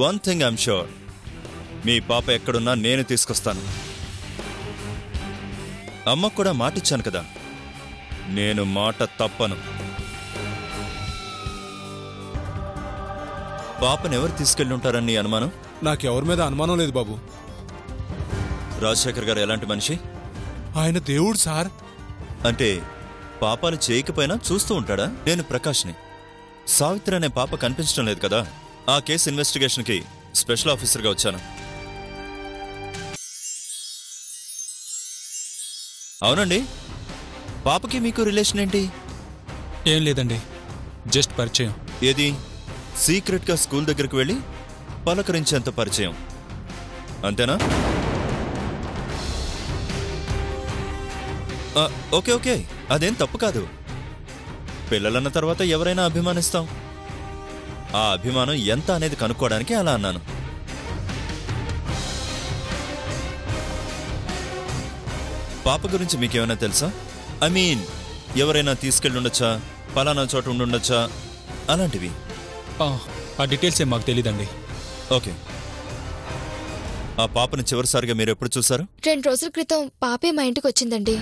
One thing I'm sure, మీ పాప ఎక్కడున్నా నేను తీసుకొస్తాను. అమ్మకు కూడా మాటిచ్చాను కదా, నేను మాట తప్పను. పాపను ఎవరు తీసుకెళ్ళి ఉంటారని నీ అనుమానం? నాకెవరి మీద అనుమానం లేదు బాబు. రాజశేఖర్ గారు ఎలాంటి మనిషి? ఆయన దేవుడు సార్. అంటే పాపాలు చేయకపోయినా చూస్తూ ఉంటాడా? నేను ప్రకాష్ని. సావిత్రి అనే పాప కనిపించడం లేదు కదా, ఆ కేసు ఇన్వెస్టిగేషన్కి స్పెషల్ ఆఫీసర్గా వచ్చాను. అవునండి, పాపకి మీకు రిలేషన్ ఏంటి? ఏం లేదండి, జస్ట్ పరిచయం. ఏది సీక్రెట్గా స్కూల్ దగ్గరికి వెళ్ళి పలకరించేంత పరిచయం, అంతేనా? ఓకే ఓకే, అదేం తప్పు కాదు. పిల్లలన్న తర్వాత ఎవరైనా అభిమానిస్తాం. ఆ అభిమానం ఎంత అనేది కనుక్కోవడానికి అలా అన్నాను. పాప గురించి మీకేమైనా తెలుసా? ఐ మీన్, ఎవరైనా తీసుకెళ్ళుండొచ్చా, పలానా చోట ఉండుండొచ్చా, అలాంటివి. ఆ డీటెయిల్స్ ఏం మాకు తెలీదండి. ఓకే, ఆ పాపని చివరిసారిగా మీరు ఎప్పుడు చూశారు? 2 రోజుల క్రితం పాపే మా ఇంటికి వచ్చిందండి.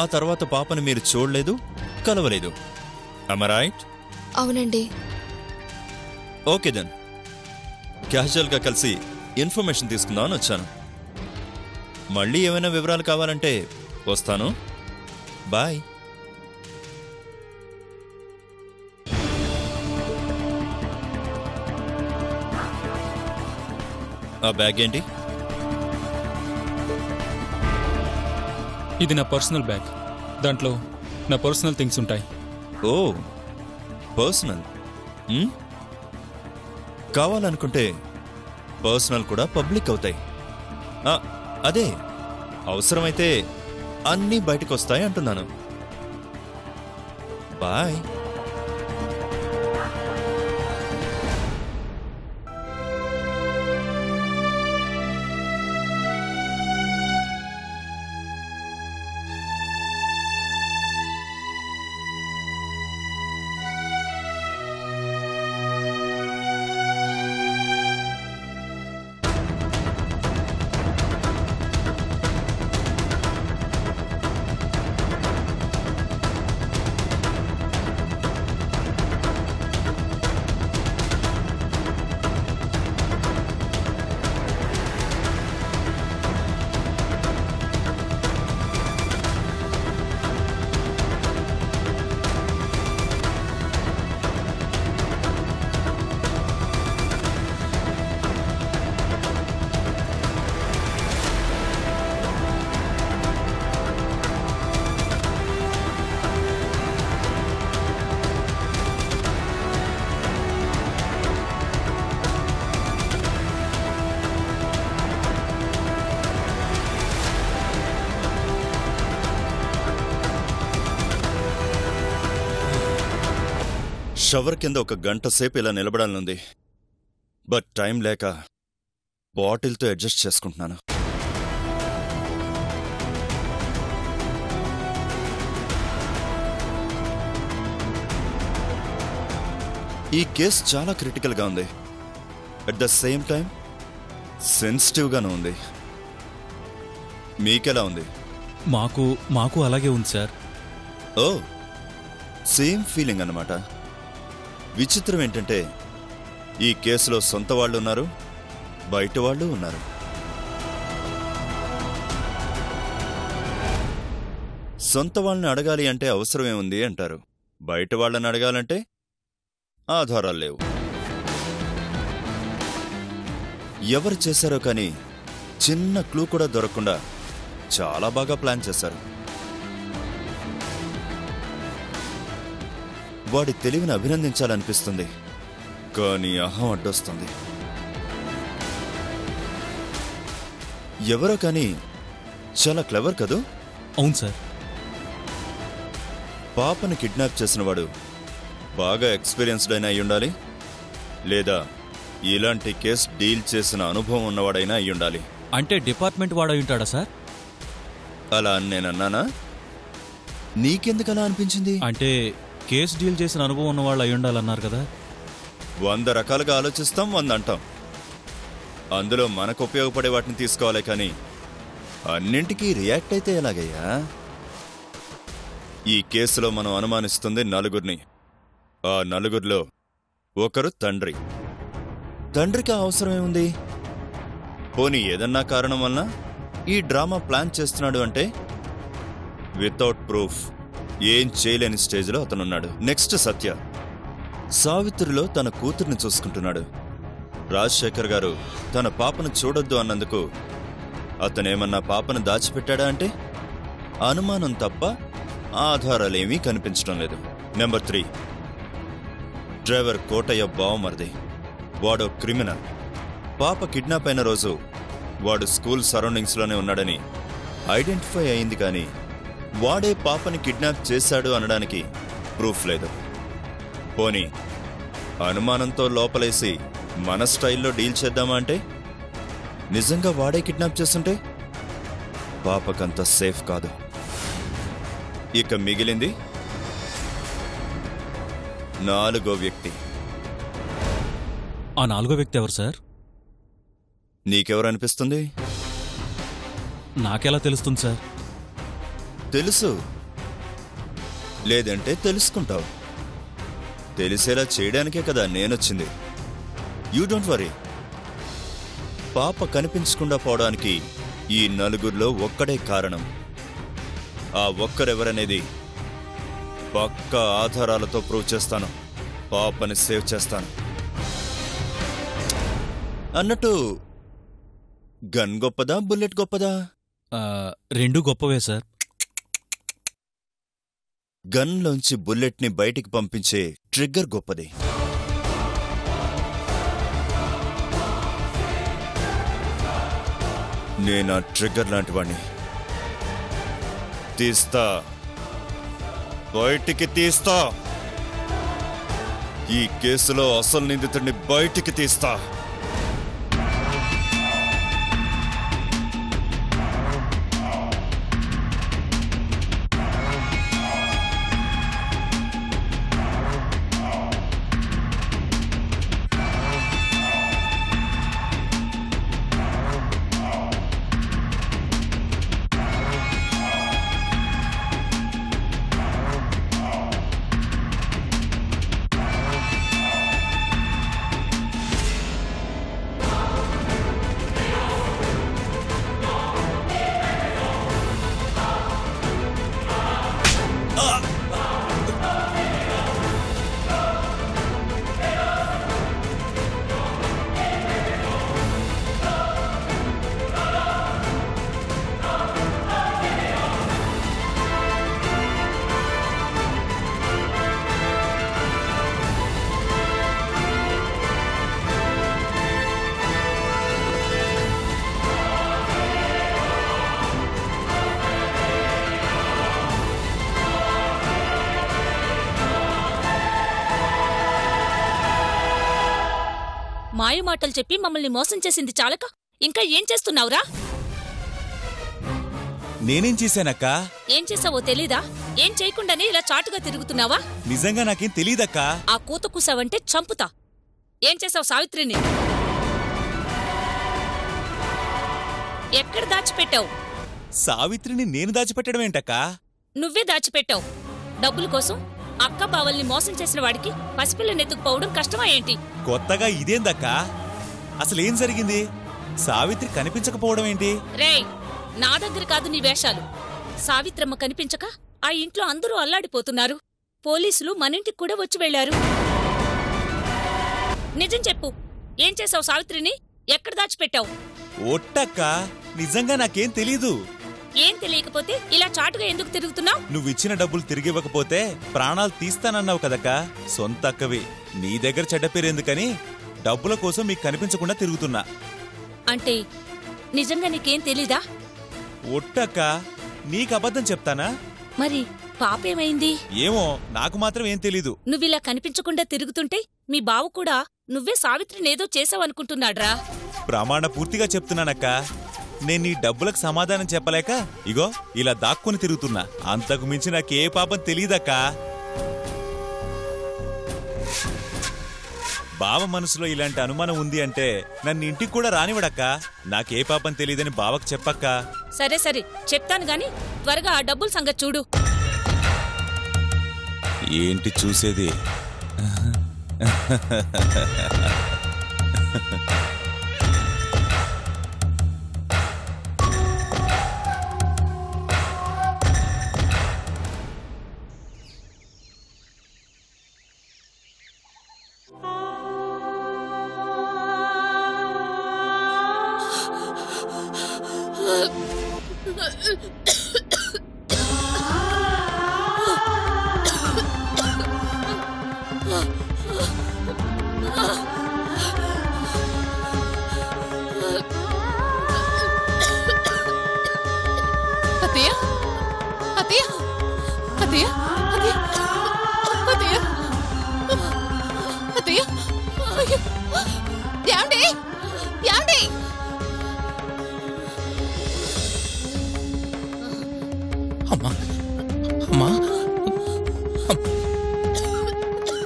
ఆ తర్వాత పాపని మీరు చూడలేదు, కలవలేదు. am I right? అవునండి. ఓకే దెన్, క్యాజువల్గా కలిసి ఇన్ఫర్మేషన్ తీసుకుందామని వచ్చాను. మళ్ళీ ఏమైనా వివరాలు కావాలంటే వస్తాను. బాయ్. ఆ బ్యాగ్ ఏంటి? ఇది నా పర్సనల్ బ్యాగ్. దాంట్లో నా పర్సనల్ థింగ్స్ ఉంటాయి. ఓ, పర్సనల్. కావాలనుకుంటే పర్సనల్ కూడా పబ్లిక్ అవుతాయి. అదే, అవసరమైతే అన్నీ బయటకు వస్తాయి అంటున్నాను. బాయ్. షవర్ కింద ఒక గంట సేపు ఇలా నిలబడాలనుంది, బట్ టైం లేక బాటిల్తో అడ్జస్ట్ చేసుకుంటున్నాను. ఈ కేసు చాలా క్రిటికల్గా ఉంది, అట్ ద సేమ్ టైం సెన్సిటివ్గానూ ఉంది. మీకెలా ఉంది? మాకు అలాగే ఉంది సార్. ఓ, సేమ్ ఫీలింగ్ అన్నమాట. విచిత్రం ఏంటంటే ఈ కేసులో సొంత వాళ్ళు ఉన్నారు, బయట వాళ్ళు ఉన్నారు. సొంత వాళ్ళని అడగాలి అంటే అవసరమేముంది అంటారు, బయట వాళ్ళని అడగాలంటే ఆధారాలు లేవు. ఎవరు చేశారో కానీ చిన్న క్లూ కూడా దొరకకుండా చాలా బాగా ప్లాన్ చేశారు. వాడి తెలివిని అభినందించాలనిపిస్తుంది, కానీ అహం అడ్డొస్తుంది. ఎవరో కానీ చాలా క్లెవర్ కదూ? అవును సార్. పాపను కిడ్నాప్ చేసినవాడు బాగా ఎక్స్పీరియన్స్డ్ అయినా అయ్యుండాలి, లేదా ఇలాంటి కేసు డీల్ చేసిన అనుభవం ఉన్నవాడైనా అయ్యుండాలి. అంటే డిపార్ట్మెంట్ వాడు అయ్యుంటాడా సార్? అలా అని నేనన్నానా? నీకెందుకు అలా అనిపించింది? అంటే కేసు డీల్ చేసిన అనుభవం ఉన్నవాళ్ళు అయ్యుండాలన్నారు కదా. 100 రకాలుగా ఆలోచిస్తాం, 100 అంటాం. అందులో మనకు ఉపయోగపడే వాటిని తీసుకోవాలి, కానీ అన్నింటికీ రియాక్ట్ అయితే ఎలాగయ్యా? ఈ కేసులో మనం అనుమానిస్తుంది 4. ఆ 4లో ఒకరు తండ్రి. తండ్రికి అవసరం ఏముంది? పోనీ ఏదన్నా కారణం వలన ఈ డ్రామా ప్లాన్ చేస్తున్నాడు అంటే వితౌట్ ప్రూఫ్ ఏం చేయలేని స్టేజ్లో అతనున్నాడు. నెక్స్ట్ సత్య సావిత్రిలో తన కూతుర్ని చూసుకుంటున్నాడు. రాజశేఖర్ గారు తన పాపను చూడొద్దు అన్నందుకు అతనేమన్నా పాపను దాచిపెట్టాడా అంటే అనుమానం తప్ప ఆధారాలేమీ కనిపించడం లేదు. నెంబర్ 3 డ్రైవర్ కోటయ్య బావమరిది. వాడో క్రిమినల్. పాప కిడ్నాప్ అయిన రోజు వాడు స్కూల్ సరౌండింగ్స్లోనే ఉన్నాడని ఐడెంటిఫై అయింది, కానీ వాడే పాపని కిడ్నాప్ చేశాడు అనడానికి ప్రూఫ్ లేదు. పోనీ అనుమానంతో లోపలేసి మన స్టైల్లో డీల్ చేద్దామా అంటే నిజంగా వాడే కిడ్నాప్ చేస్తుంటే పాపకంత సేఫ్ కాదు. ఇక మిగిలింది 4వ వ్యక్తి. ఆ 4వ వ్యక్తి ఎవరు సార్? నీకెవరు అనిపిస్తుంది? నాకెలా తెలుస్తుంది సార్? తెలుసు, లేదంటే తెలుసుకుంటావు. తెలిసేలా చేయడానికే కదా నేనొచ్చింది. You don't worry. పాప కనిపించకుండా పోవడానికి ఈ 4లో ఒక్కడే కారణం. ఆ ఒక్కరెవరనేది పక్కా ఆధారాలతో ప్రూవ్ చేస్తాను. పాపని సేవ్ చేస్తాను. అన్నట్టు గన్ గొప్పదా, బుల్లెట్ గొప్పదా? 2 గొప్పవే సార్. గన్లోంచి బుల్లెట్ని బయటికి పంపించే ట్రిగ్గర్ గొప్పది. నేనా ట్రిగ్గర్ లాంటి వాణ్ణి. తీస్తా, బయటికి తీస్తా. ఈ కేసులో అసలు నిందితుడిని బయటికి తీస్తా. మాయమాటలు చెప్పి మమ్మల్ని మోసం చేసింది చాలక ఇంకా ఏం చేస్తున్నావురా? నేనేం చేశానక్కా? ఏం చేసావో తెలీదా? ఏం చేయకుండానే ఇలా చాటుగా తిరుగుతున్నావా? నిజంగా నాకేం తెలీదక్కా. ఆ కూత కూసావంటే చంపుతా. ఏం చేసావు సావిత్రిని? ఎక్కడ దాచిపెట్టావు? సావిత్రిని నేను దాచిపెట్టడం ఏంటక్కా? నువ్వే దాచిపెట్టావు. డబ్బుల కోసం అక్క బావల్ని మోసం చేసిన వాడికి పసిపిల్లని ఎత్తుకుపోవడం కష్టమా ఏంటి? కొత్తగా ఇదేందక్కా? అసలేం జరిగింది? సావిత్రి కనిపించకపోవడం ఏంటి? రేయ్, నా దగ్గర కాదు నీ వేషాలు. సావిత్రమ్మ కనిపించక ఆ ఇంట్లో అందరూ అల్లాడిపోతున్నారు. పోలీసులు మనింటికి కూడా వచ్చి వెళ్లారు. నిజం చెప్పు, ఏం చేసావు సావిత్రిని? ఎక్కడ దాచిపెట్టావు? ఒట్టక్కా, నిజంగా నాకేం తెలీదు. ఏం తెలియకపోతే ఇలా చాటుగా ఎందుకు తిరుగుతున్నావు? నువ్విచ్చిన డబ్బులు తిరిగివ్వకపోతే ప్రాణాలు తీస్తానన్నావు కదక్కా. సొంత అక్కవి, నీ దగ్గర చెడ్డ పేరెందుకని డబ్బుల కోసం మీకు కనిపించకుండా తిరుగుతున్నా. అంటే నిజంగా నీకేం తెలీదా? ఒట్టక్కా, నీకు అబద్ధం చెప్తానా? మరి పాపేమైంది? ఏమో, నాకు మాత్రం ఏం తెలీదు. నువ్విలా కనిపించకుండా తిరుగుతుంటే మీ బావ కూడా నువ్వే సావిత్రినేదో చేసావనుకుంటున్నాడ్రా. ప్రమాణ పూర్తిగా చెప్తున్నానక్కా. నేను నీ డబ్బులకు సమాధానం చెప్పలేక ఇగో ఇలా దాక్కుని తిరుగుతున్నా. అంతకు మించి నాకే పాపం తెలీదక్కా. బావ మనసులో ఇలాంటి అనుమానం ఉంది అంటే నన్ను ఇంటికి కూడా రానివడక్క. నాకే పాపం తెలియదని బావకు చెప్పక్క. సరే సరే చెప్తాను గాని త్వరగా ఆ డబ్బుల సంగతి చూడు. ఏంటి చూసేది?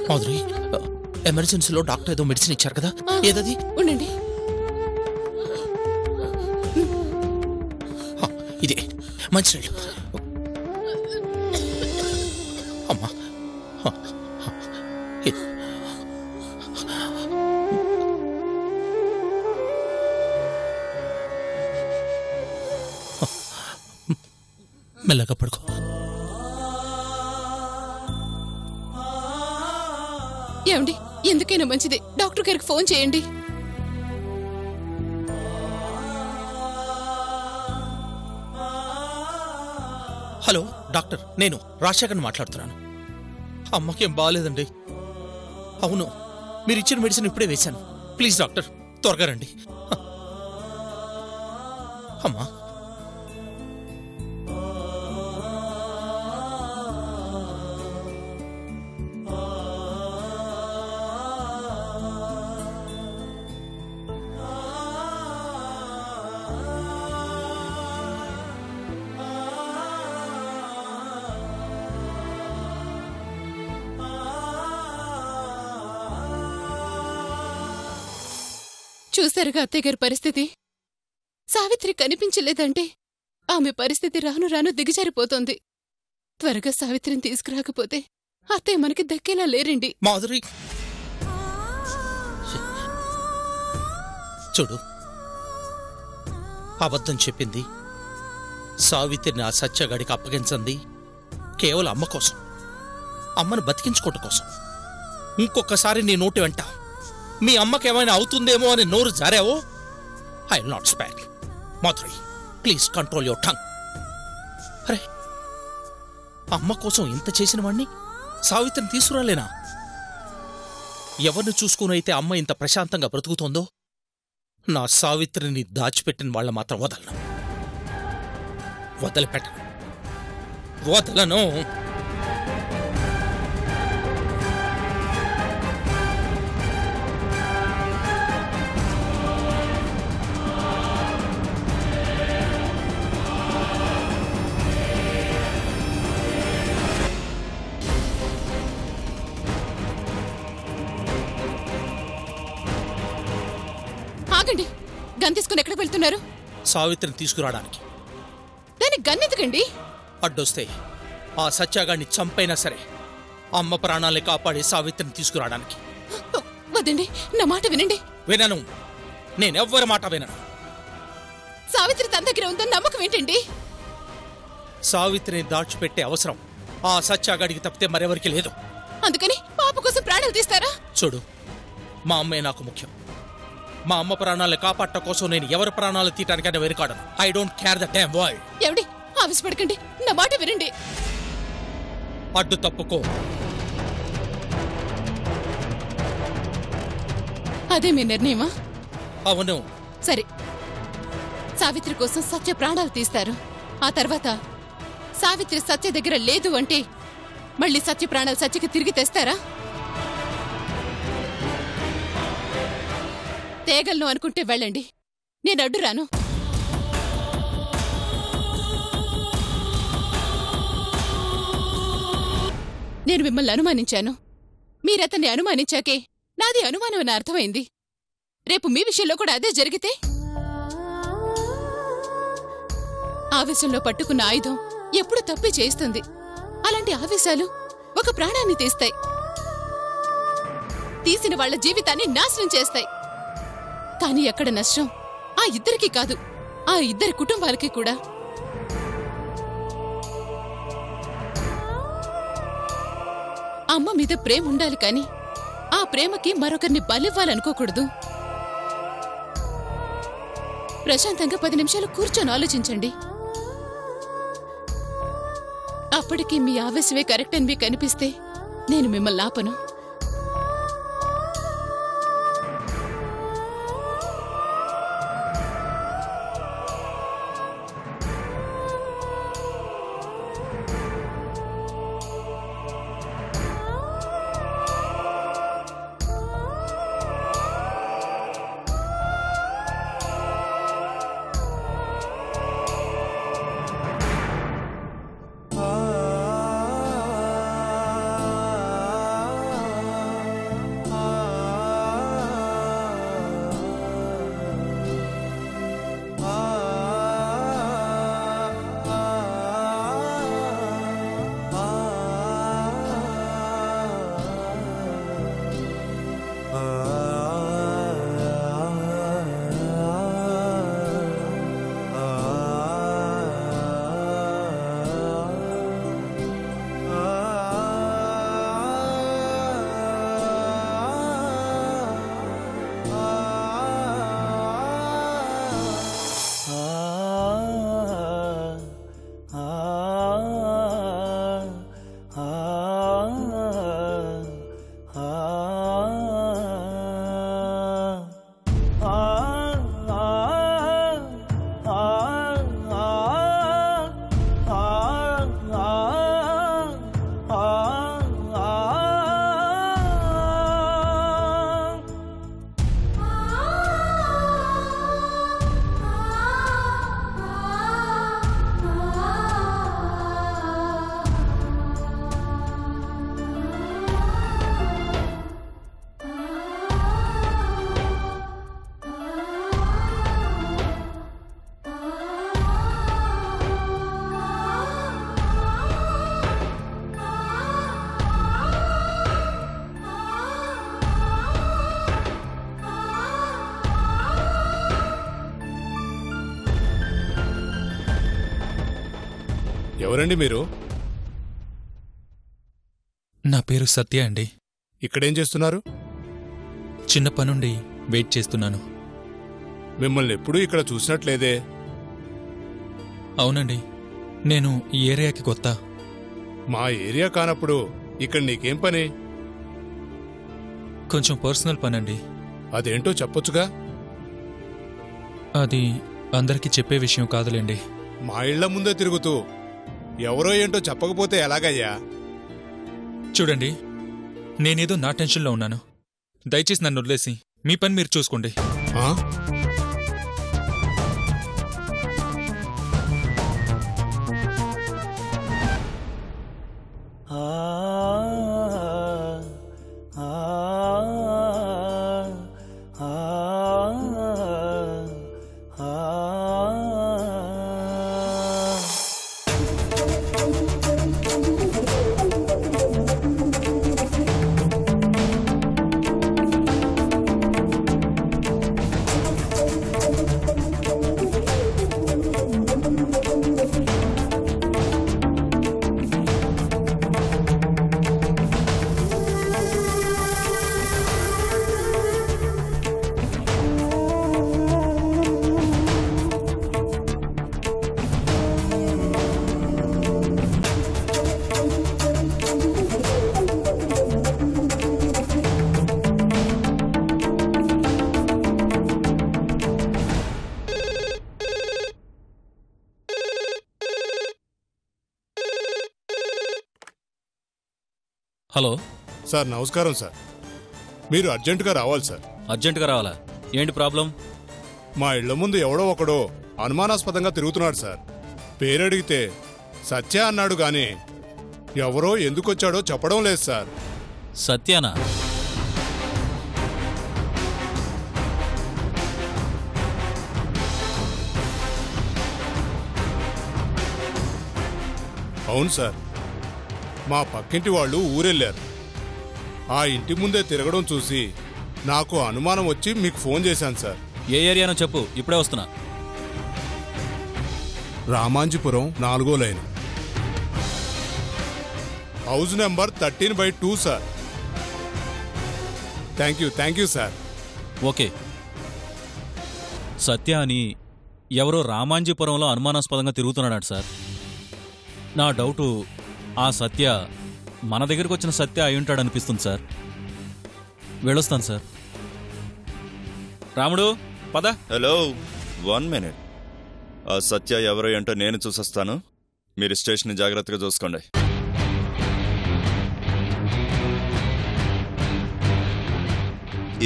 మాధురి, ఎమర్జెన్సీలో డాక్టర్ ఏదో మెడిసిన్ ఇచ్చారు కదా, ఏదది? ఉండండి. ఇదే మంచినీళ్ళు. అమ్మా మెల్లగా పడుకో. ఏమండి, ఎందుకైనా మంచిది డాక్టర్ గారికి ఫోన్ చేయండి. హలో డాక్టర్, నేను రాజశేఖర్ని మాట్లాడుతున్నాను. అమ్మకేం బాగాలేదండి. అవును, మీరు ఇచ్చిన మెడిసిన్ ఇప్పుడే వేశాను. ప్లీజ్ డాక్టర్, త్వరగా రండి. అమ్మా చూశారుగా అత్తయ్య గారి పరిస్థితి. సావిత్రి కనిపించలేదంటే ఆమె పరిస్థితి రాను రాను దిగజారిపోతోంది. త్వరగా సావిత్రిని తీసుకురాకపోతే అత్తయ్య మనకి దక్కేలా లేరండి. మాధురి చూడు, అబద్ధం చెప్పింది, సావిత్రిని ఆ సత్యగాడికి అప్పగించింది కేవలం అమ్మ కోసం, అమ్మను బతికించుకోవటం కోసం. ఇంకొకసారి నీ నోటి వెంట మీ అమ్మకేమైనా అవుతుందేమో అని నోరు జారావో I will not spare. Madhuri, please control your tongue. అరే, అమ్మ కోసం ఇంత చేసిన వాణ్ణి సావిత్రిని తీసుకురాలేనా? ఎవరిని చూసుకునైతే అమ్మ ఇంత ప్రశాంతంగా బ్రతుకుతోందో నా సావిత్రిని దాచిపెట్టిన వాళ్ళ మాత్రం వదలను. వదిలిపెట్టను, వదలను. ఆగండి, గన్ తీసుకుని ఎక్కడికి వెళ్తున్నారు? సావిత్రిని తీసుకురావడానికి. దానికి గన్ ఎందుకండి? అడ్డొస్తే ఆ సత్యాగాడిని చంపైనా సరే అమ్మ ప్రాణాల్ని కాపాడి సావిత్రిని తీసుకురావడానికి. వదండి, నా మాట వినండి. వినను, నేనెవ్వరి మాట వినను. సావిత్రి తన దగ్గర ఉందని నమ్మకం ఏంటండి? సావిత్రిని దాచిపెట్టే అవసరం ఆ సత్యాగాడికి తప్పితే మరెవరికి లేదు. అందుకని పాప కోసం ప్రాణాలు తీస్తారా? చూడు, మా అమ్మే నాకు ముఖ్యం. మా అమ్మ ప్రాణాలను కాపాడటం కోసం నేను ఎవరి ప్రాణాలు తీయటానికైనా వెనుకాడను. I don't care the damn world. ఏమండి, ఆవేశపడకండి, నా మాట వినండి. అడ్డు తప్పుకో. అదే మీ నిర్ణయమా? అవును. సరే, సావిత్రి కోసం సత్య ప్రాణాలు తీస్తారు. ఆ తర్వాత సావిత్రి సత్య దగ్గర లేదు అంటే మళ్ళీ సత్య ప్రాణాలు సత్యకి తిరిగి తెస్తారా? తేగలను అనుకుంటే వెళ్ళండి, నేను అడ్డు రాను. నేను మిమ్మల్ని అనుమానించాను. మీరతన్ని అనుమానించాకే నాది అనుమానం అని అర్థమైంది. రేపు మీ విషయంలో కూడా అదే జరిగితే? ఆవేశంలో పట్టుకున్న ఆయుధం ఎప్పుడు తప్పి చేయిస్తుంది. అలాంటి ఆవేశాలు ఒక ప్రాణాన్ని తీస్తాయి, తీసిన వాళ్ల జీవితాన్ని నాశనం చేస్తాయి. కాని ఎక్కడ నష్టం ఆ ఇద్దరికీ కాదు, ఆ ఇద్దరి కుటుంబాలకి కూడా. అమ్మ మీద ప్రేమ ఉండాలి కాని ఆ ప్రేమకి మరొకరిని బలివ్వాలనుకోకూడదు. ప్రశాంతంగా 10 నిమిషాలు కూర్చొని ఆలోచించండి. అప్పటికి మీ ఆవేశమే కరెక్ట్ అని మీకు కనిపిస్తే నేను మిమ్మల్ని ఆపను. ఎవరండి మీరు? నా పేరు సత్య అండి. ఇక్కడేం చేస్తున్నారు? చిన్న పనుండి వెయిట్ చేస్తున్నాను. మిమ్మల్ని ఎప్పుడూ ఇక్కడ చూసినట్లేదే. అవునండి, నేను ఈ ఏరియాకి కొత్త. మా ఏరియా కానప్పుడు ఇక్కడ నీకేం పని? కొంచెం పర్సనల్ పనండి. అదేంటో చెప్పొచ్చుగా. అది అందరికీ చెప్పే విషయం కాదులేండి. మా ఇళ్ల ముందే తిరుగుతూ ఎవరో ఏంటో చెప్పకపోతే ఎలాగయ్యా? చూడండి, నేనేదో నా టెన్షన్లో ఉన్నాను. దయచేసి నన్ను వదిలేసి మీ పని మీరు చూసుకోండి. ఆ? హలో సార్, నమస్కారం సార్. మీరు అర్జెంటుగా రావాలి సార్. అర్జెంటుగా రావాలా? ఏంటి ప్రాబ్లం? మా ఇళ్ల ముందు ఎవడో ఒకడో అనుమానాస్పదంగా తిరుగుతున్నాడు సార్. పేరడిగితే సత్య అన్నాడు గాని ఎవరో ఎందుకొచ్చాడో చెప్పడం లేదు సార్. సత్యానా? అవును సార్, మా పక్కింటి వాళ్ళు ఊరెళ్ళారు. ఆ ఇంటి ముందే తిరగడం చూసి నాకు అనుమానం వచ్చి మీకు ఫోన్ చేశాను సార్. ఏ ఏరియానో చెప్పు, ఇప్పుడే వస్తున్నా. రామాంజీపురం 4వ line, house number 13/2 sir. Thank you sir. Okay. Satya అని ఎవరో రామాంజీపురంలో అనుమానాస్పదంగా తిరుగుతున్నాడు సార్. నా డౌటు ఆ సత్య మన దగ్గరకు వచ్చిన సత్య అయి ఉంటాడనిపిస్తుంది సార్. వెళ్ళొస్తాను సార్. రాముడు పద. Hello, 1 minute. ఆ సత్య ఎవరో ఏంటో నేను చూసొస్తాను. మీరు స్టేషన్ జాగ్రత్తగా చూసుకోండి.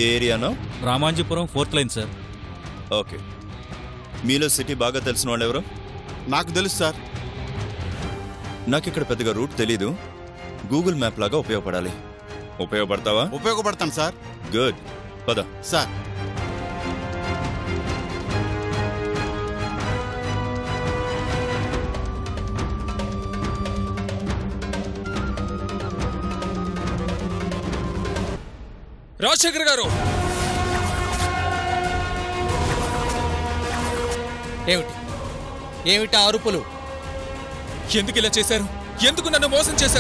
ఏ ఏరియానో? రామాంజీపురం 4th లైన్ సార్. ఓకే. మీలో సిటీ బాగా తెలిసిన వాళ్ళు ఎవరు? నాకు తెలుసు సార్. నాకు ఇక్కడ పెద్దగా రూట్ తెలీదు. గూగుల్ మ్యాప్ లాగా ఉపయోగపడాలి. ఉపయోగపడతావా? ఉపయోగపడతాను సార్. గుడ్, పద. సార్, రాజశేఖర్ గారు, ఏమిటి ఆ అరుపులు? ఎందుకు ఇలా చేశారు? ఎందుకు నన్ను మోసం చేశారు?